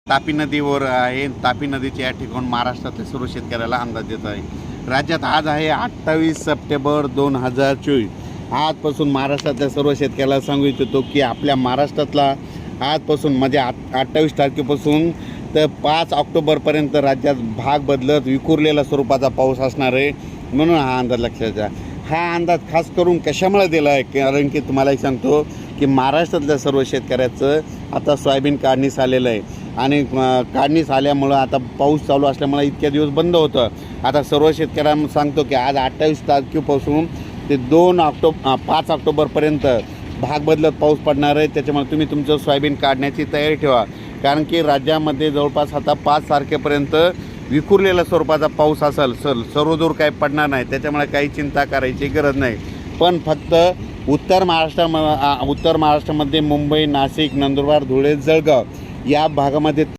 तापी नदीवर आहे. तापी नदीच्या या ठिकाणून महाराष्ट्रातल्या सर्व शेतकऱ्याला अंदाज देत आहे. राज्यात आज आहे 28 सप्टेंबर 2024. आजपासून महाराष्ट्रातल्या सर्व शेतकऱ्याला सांगू इच्छितो की आपल्या महाराष्ट्रातला आजपासून म्हणजे 28 तारखेपासून तर 5 ऑक्टोबरपर्यंत राज्यात भाग बदलत विखुरलेला स्वरूपाचा पाऊस असणार आहे. म्हणून हा अंदाज लक्षात घ्या. हा अंदाज खास करून कशामुळे दिला आहे, कारण की तुम्हालाही सांगतो की महाराष्ट्रातल्या सर्व शेतकऱ्याचं आता सोयाबीन काढणीस आलेलं आहे आणि काढणीस आल्यामुळं आता पाऊस चालू असल्यामुळे इतक्या दिवस बंद होतं. आता सर्व शेतकऱ्यांना सांगतो की आज 28 तारखेपासून ते 5 ऑक्टोबरपर्यंत भाग बदलत पाऊस पडणार आहे. त्याच्यामुळे तुम्ही तुमचं सोयाबीन काढण्याची तयारी ठेवा, कारण की राज्यामध्ये जवळपास आता 5 तारखेपर्यंत विखुरलेल्या स्वरूपाचा पाऊस असेल. सर्वदूर काही पडणार नाही, त्याच्यामुळे काही चिंता करायची गरज नाही. पण फक्त उत्तर महाराष्ट्रामध्ये मुंबई, नाशिक, नंदुरबार, धुळे, जळगाव या भागामध्ये